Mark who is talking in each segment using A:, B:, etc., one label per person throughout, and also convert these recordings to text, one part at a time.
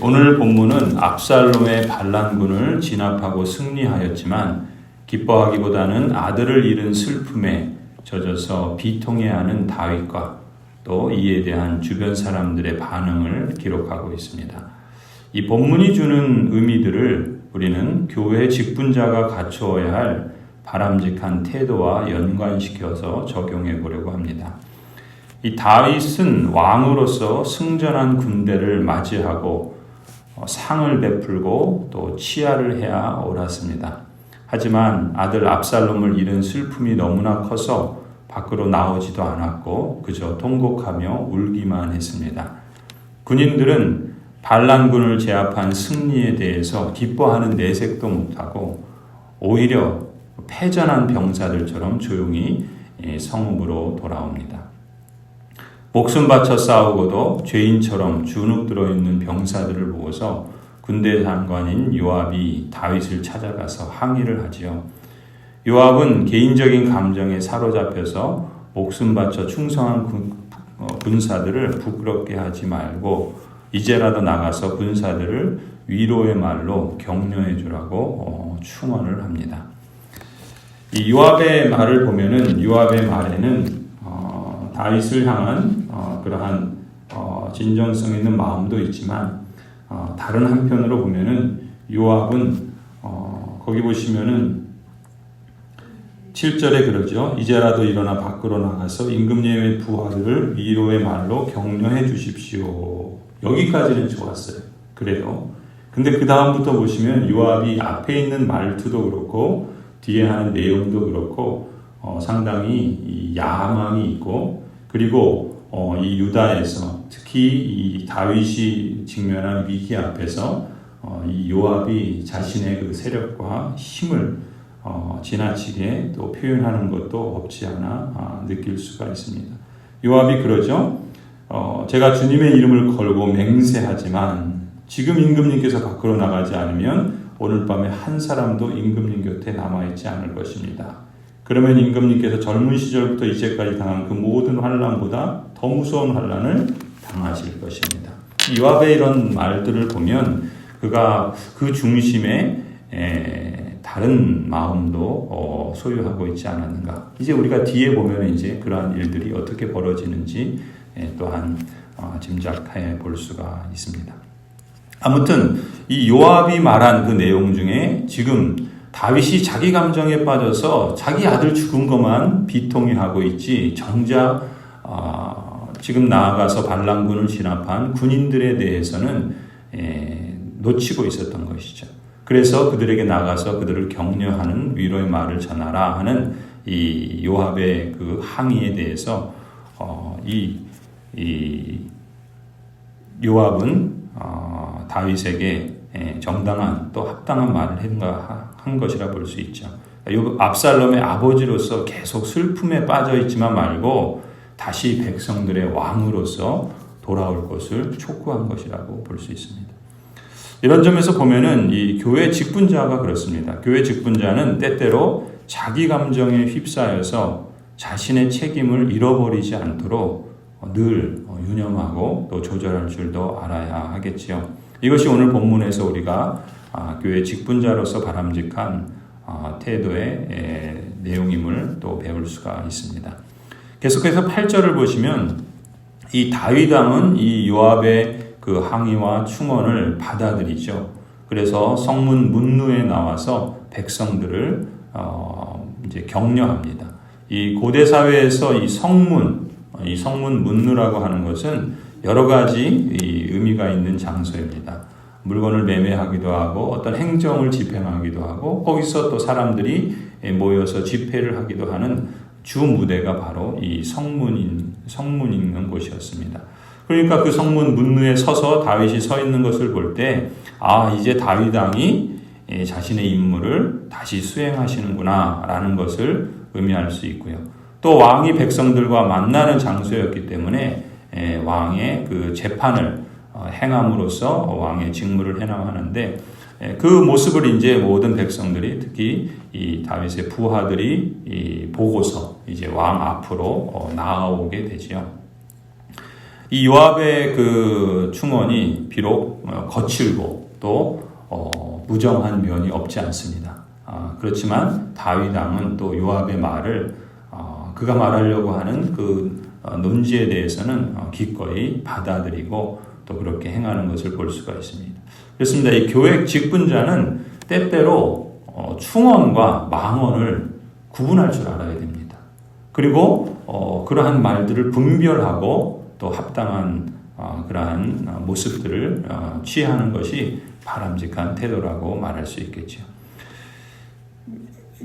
A: 오늘 본문은 압살롬의 반란군을 진압하고 승리하였지만 기뻐하기보다는 아들을 잃은 슬픔에 젖어서 비통해하는 다윗과 또 이에 대한 주변 사람들의 반응을 기록하고 있습니다. 이 본문이 주는 의미들을 우리는 교회 직분자가 갖추어야 할 바람직한 태도와 연관시켜서 적용해 보려고 합니다. 이 다윗은 왕으로서 승전한 군대를 맞이하고 상을 베풀고 또 치하를 해야 옳았습니다. 하지만 아들 압살롬을 잃은 슬픔이 너무나 커서 밖으로 나오지도 않았고 그저 통곡하며 울기만 했습니다. 군인들은 반란군을 제압한 승리에 대해서 기뻐하는 내색도 못하고 오히려 패전한 병사들처럼 조용히 성읍으로 돌아옵니다. 목숨 바쳐 싸우고도 죄인처럼 주눅 들어있는 병사들을 보고서 군대 장관인 요압이 다윗을 찾아가서 항의를 하지요. 요압은 개인적인 감정에 사로잡혀서 목숨 바쳐 충성한 군사들을 부끄럽게 하지 말고 이제라도 나가서 군사들을 위로의 말로 격려해 주라고 충언을 합니다. 이 요압의 말을 보면은 요압의 말에는 다윗을 향한 그러한 진정성 있는 마음도 있지만 다른 한편으로 보면은 요압은 거기 보시면은 7절에 그러죠. 이제라도 일어나 밖으로 나가서 임금님의 부하들을 위로의 말로 격려해 주십시오. 여기까지는 좋았어요. 그래도 근데 그 다음부터 보시면 요압이 앞에 있는 말투도 그렇고 뒤에 하는 내용도 그렇고 상당히 이 야망이 있고 그리고 이 유다에서 특히 이 다윗이 직면한 위기 앞에서 이 요압이 자신의 그 세력과 힘을 지나치게 또 표현하는 것도 없지 않아 느낄 수가 있습니다. 요압이 그러죠. 제가 주님의 이름을 걸고 맹세하지만 지금 임금님께서 밖으로 나가지 않으면 오늘 밤에 한 사람도 임금님 곁에 남아있지 않을 것입니다. 그러면 임금님께서 젊은 시절부터 이제까지 당한 그 모든 환난보다 더 무서운 환난을 당하실 것입니다. 요압의 이런 말들을 보면 그가 그 중심에 다른 마음도 소유하고 있지 않았는가. 이제 우리가 뒤에 보면 이제 그러한 일들이 어떻게 벌어지는지 또한 짐작해 볼 수가 있습니다. 아무튼 이 요압이 말한 그 내용 중에 지금 다윗이 자기 감정에 빠져서 자기 아들 죽은 것만 비통해하고 있지 정작 지금 나아가서 반란군을 진압한 군인들에 대해서는 놓치고 있었던 것이죠. 그래서 그들에게 나가서 그들을 격려하는 위로의 말을 전하라 하는 이 요압의 그 항의에 대해서 이 요압은 다윗에게 정당한 또 합당한 말을 한 것이라 볼 수 있죠. 압살롬의 아버지로서 계속 슬픔에 빠져 있지만 말고 다시 백성들의 왕으로서 돌아올 것을 촉구한 것이라고 볼 수 있습니다. 이런 점에서 보면은 이 교회 직분자가 그렇습니다. 교회 직분자는 때때로 자기 감정에 휩싸여서 자신의 책임을 잃어버리지 않도록 늘 유념하고 또 조절할 줄도 알아야 하겠지요. 이것이 오늘 본문에서 우리가 교회 직분자로서 바람직한 태도의 내용임을 또 배울 수가 있습니다. 계속해서 8절을 보시면 이 다윗 왕은 이 요압의 그 항의와 충언을 받아들이죠. 그래서 성문 문루에 나와서 백성들을 이제 격려합니다. 이 고대 사회에서 이 성문 문루라고 하는 것은 여러 가지 의미가 있는 장소입니다. 물건을 매매하기도 하고 어떤 행정을 집행하기도 하고 거기서 또 사람들이 모여서 집회를 하기도 하는 주 무대가 바로 이 성문 있는 곳이었습니다. 그러니까 그 성문 문루에 서서 다윗이 서 있는 것을 볼 때 이제 다윗 왕이 자신의 임무를 다시 수행하시는구나 라는 것을 의미할 수 있고요. 또 왕이 백성들과 만나는 장소였기 때문에 왕의 그 재판을 행함으로써 왕의 직무를 해나가는데 그 모습을 이제 모든 백성들이 특히 이 다윗의 부하들이 보고서 이제 왕 앞으로 나아오게 되지요. 이 요압의 그 충언이 비록 거칠고 또 무정한 면이 없지 않습니다. 그렇지만 다윗 왕은 또 요압의 말을 그가 말하려고 하는 그 논지에 대해서는 기꺼이 받아들이고 또 그렇게 행하는 것을 볼 수가 있습니다. 그렇습니다. 이 교회 직분자는 때때로 충언과 망언을 구분할 줄 알아야 됩니다. 그리고 그러한 말들을 분별하고 또 합당한 그러한 모습들을 취하는 것이 바람직한 태도라고 말할 수 있겠죠.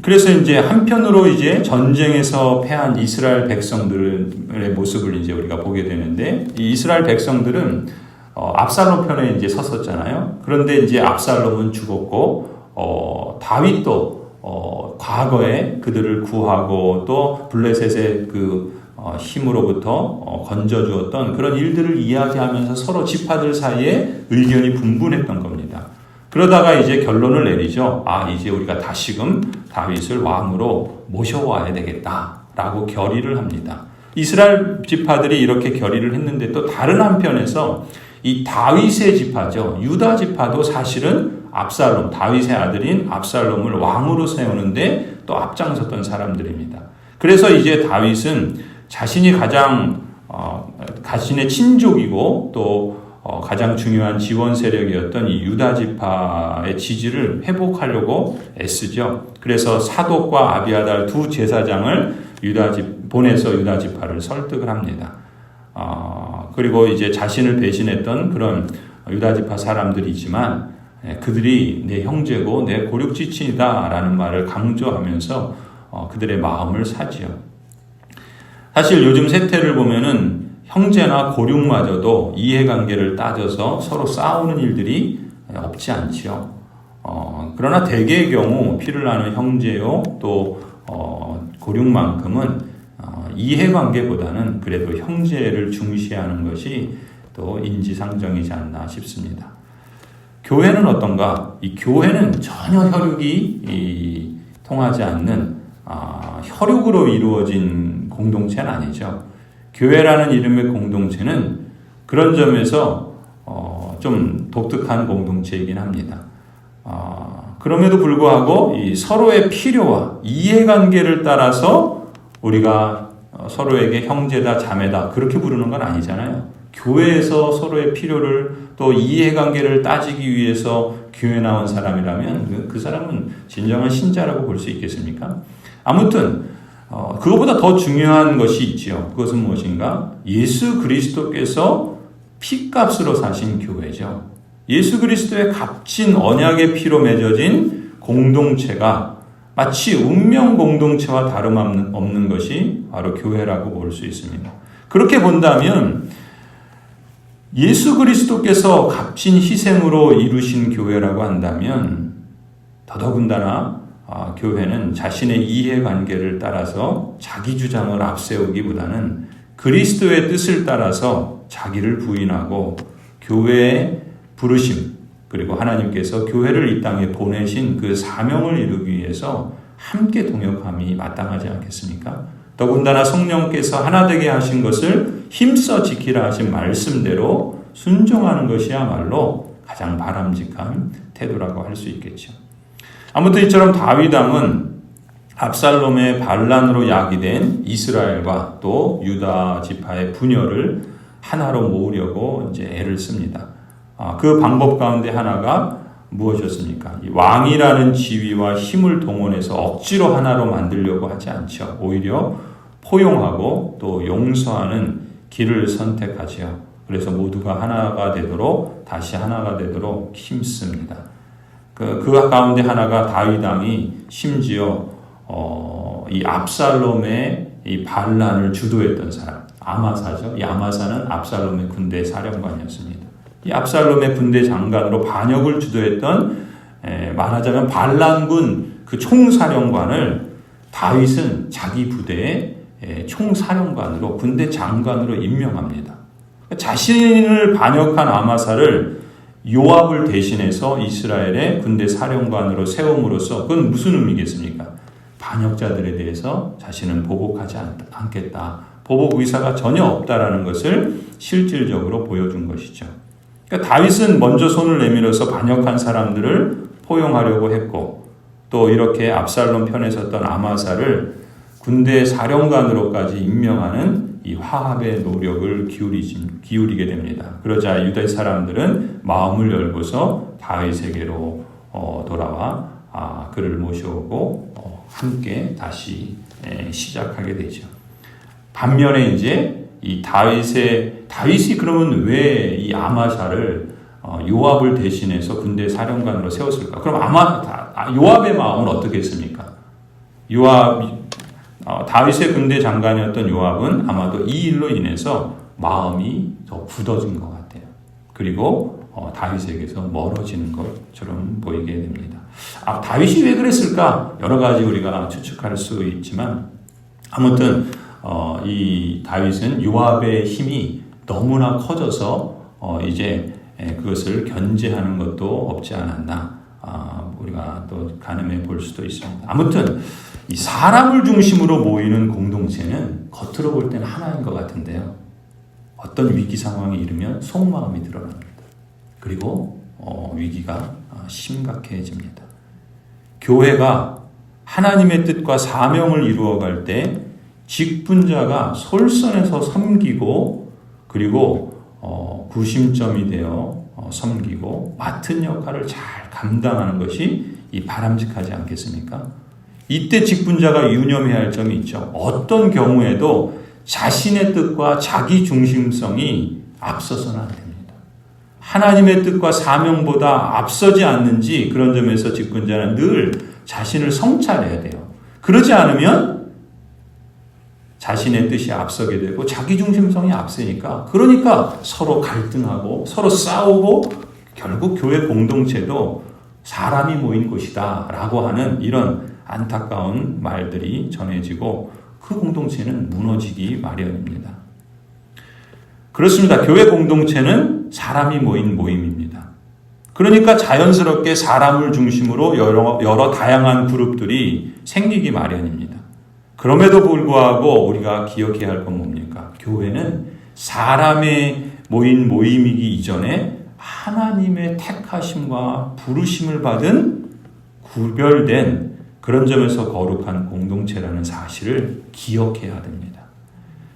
A: 그래서 이제 한편으로 이제 전쟁에서 패한 이스라엘 백성들의 모습을 이제 우리가 보게 되는데, 이 이스라엘 백성들은 압살롬 편에 이제 섰었잖아요. 그런데 이제 압살롬은 죽었고, 다윗도 과거에 그들을 구하고 또 블레셋의 그 힘으로부터 건져주었던 그런 일들을 이야기하면서 서로 지파들 사이에 의견이 분분했던 겁니다. 그러다가 이제 결론을 내리죠. 이제 우리가 다시금 다윗을 왕으로 모셔와야 되겠다라고 결의를 합니다. 이스라엘 지파들이 이렇게 결의를 했는데, 또 다른 한편에서 이 다윗의 지파죠. 유다 지파도 사실은 압살롬, 다윗의 아들인 압살롬을 왕으로 세우는데 또 앞장섰던 사람들입니다. 그래서 이제 다윗은 자신이 자신의 친족이고 또 가장 중요한 지원 세력이었던 이 유다 지파의 지지를 회복하려고 애쓰죠. 그래서 사독과 아비아달 두 제사장을 보내서 유다 지파를 설득을 합니다. 그리고 이제 자신을 배신했던 그런 유다 지파 사람들이지만 그들이 내 형제고 내 고륙지친이다라는 말을 강조하면서 그들의 마음을 사지요. 사실 요즘 세태를 보면은 형제나 고륙마저도 이해관계를 따져서 서로 싸우는 일들이 없지 않지요. 그러나 대개의 경우 피를 나눈 형제요 또 고륙만큼은 이해관계보다는 그래도 형제를 중시하는 것이 또 인지상정이지 않나 싶습니다. 교회는 어떤가? 이 교회는 전혀 혈육이 통하지 않는 혈육으로 이루어진 공동체는 아니죠. 교회라는 이름의 공동체는 그런 점에서 좀 독특한 공동체이긴 합니다. 그럼에도 불구하고 이 서로의 필요와 이해관계를 따라서 우리가 서로에게 형제다 자매다 그렇게 부르는 건 아니잖아요. 교회에서 서로의 필요를 또 이해관계를 따지기 위해서 교회 나온 사람이라면 그 사람은 진정한 신자라고 볼 수 있겠습니까? 아무튼 그것보다 더 중요한 것이 있지요. 그것은 무엇인가? 예수 그리스도께서 피값으로 사신 교회죠. 예수 그리스도의 값진 언약의 피로 맺어진 공동체가 마치 운명 공동체와 다름없는 것이 바로 교회라고 볼 수 있습니다. 그렇게 본다면 예수 그리스도께서 값진 희생으로 이루신 교회라고 한다면 더더군다나 교회는 자신의 이해관계를 따라서 자기 주장을 앞세우기보다는 그리스도의 뜻을 따라서 자기를 부인하고 교회의 부르심 그리고 하나님께서 교회를 이 땅에 보내신 그 사명을 이루기 위해서 함께 동역함이 마땅하지 않겠습니까? 더군다나 성령께서 하나 되게 하신 것을 힘써 지키라 하신 말씀대로 순종하는 것이야말로 가장 바람직한 태도라고 할 수 있겠죠. 아무튼 이처럼 다윗 왕은 압살롬의 반란으로 야기된 이스라엘과 또 유다 지파의 분열을 하나로 모으려고 이제 애를 씁니다. 그 방법 가운데 하나가 무엇이었습니까? 왕이라는 지위와 힘을 동원해서 억지로 하나로 만들려고 하지 않죠. 오히려 포용하고 또 용서하는 길을 선택하지요. 그래서 모두가 하나가 되도록 다시 하나가 되도록 힘씁니다. 그 가운데 하나가 다윗 왕이 심지어 이 압살롬의 이 반란을 주도했던 사람 아마사죠. 이 아마사는 압살롬의 군대 사령관이었습니다. 이 압살롬의 군대 장관으로 반역을 주도했던 말하자면 반란군 그 총사령관을 다윗은 자기 부대의 총사령관으로 군대 장관으로 임명합니다. 자신을 반역한 아마사를 요압을 대신해서 이스라엘의 군대 사령관으로 세움으로써 그건 무슨 의미겠습니까? 반역자들에 대해서 자신은 보복하지 않겠다. 보복 의사가 전혀 없다라는 것을 실질적으로 보여준 것이죠. 그러니까 다윗은 먼저 손을 내밀어서 반역한 사람들을 포용하려고 했고 또 이렇게 압살롬 편에 섰던 아마사를 군대 사령관으로까지 임명하는 이 화합의 노력을 기울이게 됩니다. 그러자 유대 사람들은 마음을 열고서 다윗에게로 돌아와 그를 모셔오고 함께 다시 시작하게 되죠. 반면에 이제 이 다윗이 그러면 왜 이 아마사를 요압을 대신해서 군대 사령관으로 세웠을까? 그럼 요압의 마음은 어떻게 했습니까? 다윗의 군대 장관이었던 요압은 아마도 이 일로 인해서 마음이 더 굳어진 것 같아요. 그리고 다윗에게서 멀어지는 것처럼 보이게 됩니다. 다윗이 왜 그랬을까? 여러 가지 우리가 추측할 수 있지만 아무튼 이 다윗은 요압의 힘이 너무나 커져서 이제 그것을 견제하는 것도 없지 않았나 우리가 또 가늠해 볼 수도 있습니다. 아무튼 이 사람을 중심으로 모이는 공동체는 겉으로 볼 때는 하나인 것 같은데요. 어떤 위기 상황이 이르면 속마음이 드러납니다. 그리고 위기가 심각해집니다. 교회가 하나님의 뜻과 사명을 이루어갈 때 직분자가 솔선해서 섬기고 그리고 구심점이 되어 섬기고 맡은 역할을 잘 감당하는 것이 이 바람직하지 않겠습니까? 이때 직분자가 유념해야 할 점이 있죠. 어떤 경우에도 자신의 뜻과 자기 중심성이 앞서서는 안 됩니다. 하나님의 뜻과 사명보다 앞서지 않는지 그런 점에서 직분자는 늘 자신을 성찰해야 돼요. 그러지 않으면 자신의 뜻이 앞서게 되고 자기 중심성이 앞서니까 그러니까 서로 갈등하고 서로 싸우고 결국 교회 공동체도 사람이 모인 곳이다 라고 하는 이런 안타까운 말들이 전해지고 그 공동체는 무너지기 마련입니다. 그렇습니다. 교회 공동체는 사람이 모인 모임입니다. 그러니까 자연스럽게 사람을 중심으로 여러 다양한 그룹들이 생기기 마련입니다. 그럼에도 불구하고 우리가 기억해야 할 건 뭡니까? 교회는 사람의 모임이기 이전에 하나님의 택하심과 부르심을 받은 구별된 그런 점에서 거룩한 공동체라는 사실을 기억해야 됩니다.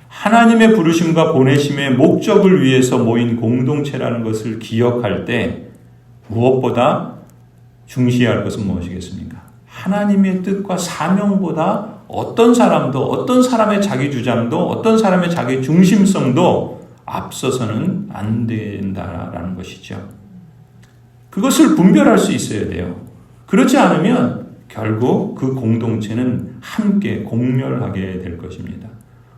A: 하나님의 부르심과 보내심의 목적을 위해서 모인 공동체라는 것을 기억할 때 무엇보다 중시해야 할 것은 무엇이겠습니까? 하나님의 뜻과 사명보다 어떤 사람도 어떤 사람의 자기 주장도 어떤 사람의 자기 중심성도 앞서서는 안 된다라는 것이죠. 그것을 분별할 수 있어야 돼요. 그렇지 않으면 결국 그 공동체는 함께 공멸하게 될 것입니다.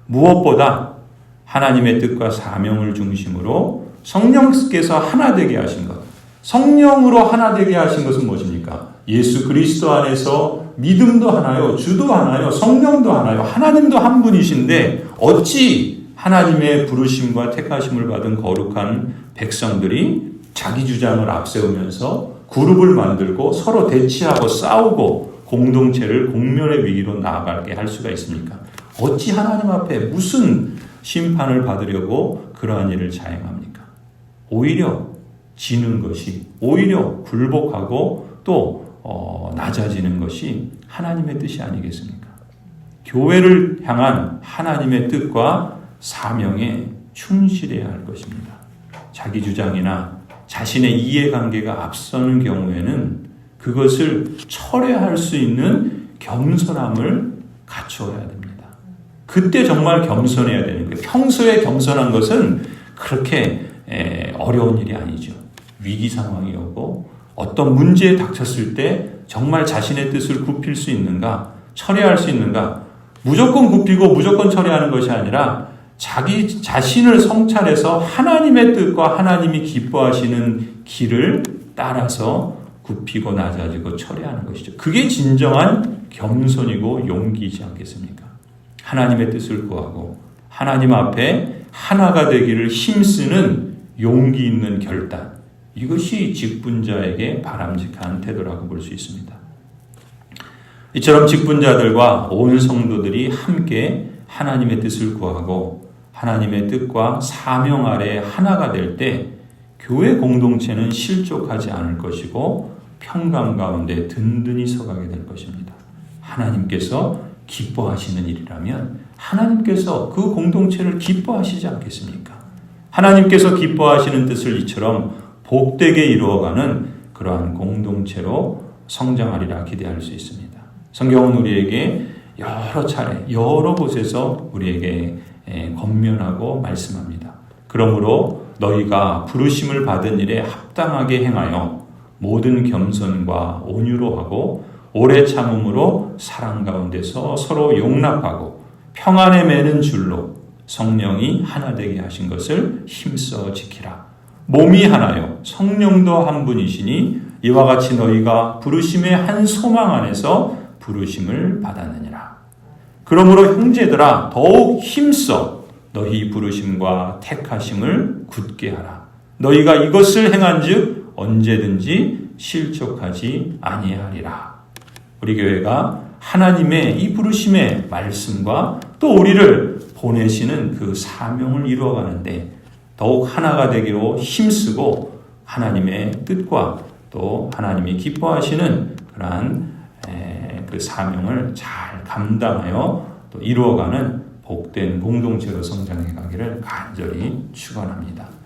A: 무엇보다 하나님의 뜻과 사명을 중심으로 성령께서 하나 되게 하신 것, 성령으로 하나 되게 하신 것은 무엇입니까? 예수 그리스도 안에서 믿음도 하나요, 주도 하나요, 성령도 하나요, 하나님도 한 분이신데 어찌 하나님의 부르심과 택하심을 받은 거룩한 백성들이 자기 주장을 앞세우면서 그룹을 만들고 서로 대치하고 싸우고 공동체를 공멸의 위기로 나아가게 할 수가 있습니까? 어찌 하나님 앞에 무슨 심판을 받으려고 그러한 일을 자행합니까? 오히려 지는 것이, 오히려 굴복하고 또 낮아지는 것이 하나님의 뜻이 아니겠습니까? 교회를 향한 하나님의 뜻과 사명에 충실해야 할 것입니다. 자기 주장이나 자신의 이해관계가 앞서는 경우에는 그것을 철회할 수 있는 겸손함을 갖추어야 됩니다. 그때 정말 겸손해야 되는 거예요. 평소에 겸손한 것은 그렇게 어려운 일이 아니죠. 위기 상황이 오고 어떤 문제에 닥쳤을 때 정말 자신의 뜻을 굽힐 수 있는가, 처리할 수 있는가, 무조건 굽히고 무조건 처리하는 것이 아니라 자기 자신을 성찰해서 하나님의 뜻과 하나님이 기뻐하시는 길을 따라서 굽히고 낮아지고 처리하는 것이죠. 그게 진정한 겸손이고 용기이지 않겠습니까? 하나님의 뜻을 구하고 하나님 앞에 하나가 되기를 힘쓰는 용기 있는 결단, 이것이 직분자에게 바람직한 태도라고 볼 수 있습니다. 이처럼 직분자들과 온 성도들이 함께 하나님의 뜻을 구하고 하나님의 뜻과 사명 아래 하나가 될 때 교회 공동체는 실족하지 않을 것이고 평강 가운데 든든히 서가게 될 것입니다. 하나님께서 기뻐하시는 일이라면 하나님께서 그 공동체를 기뻐하시지 않겠습니까? 하나님께서 기뻐하시는 뜻을 이처럼 복되게 이루어가는 그러한 공동체로 성장하리라 기대할 수 있습니다. 성경은 우리에게 여러 차례 여러 곳에서 우리에게 권면하고 말씀합니다. 그러므로 너희가 부르심을 받은 일에 합당하게 행하여 모든 겸손과 온유로 하고 오래 참음으로 사랑 가운데서 서로 용납하고 평안에 매는 줄로 성령이 하나 되게 하신 것을 힘써 지키라. 몸이 하나요 성령도 한 분이시니 이와 같이 너희가 부르심의 한 소망 안에서 부르심을 받았느니라. 그러므로 형제들아 더욱 힘써 너희 부르심과 택하심을 굳게 하라. 너희가 이것을 행한즉 언제든지 실족하지 아니하리라. 우리 교회가 하나님의 이 부르심의 말씀과 또 우리를 보내시는 그 사명을 이루어가는데 더욱 하나가 되기로 힘쓰고 하나님의 뜻과 또 하나님이 기뻐하시는 그러한 그 사명을 잘 감당하여 또 이루어가는 복된 공동체로 성장해 가기를 간절히 축원합니다.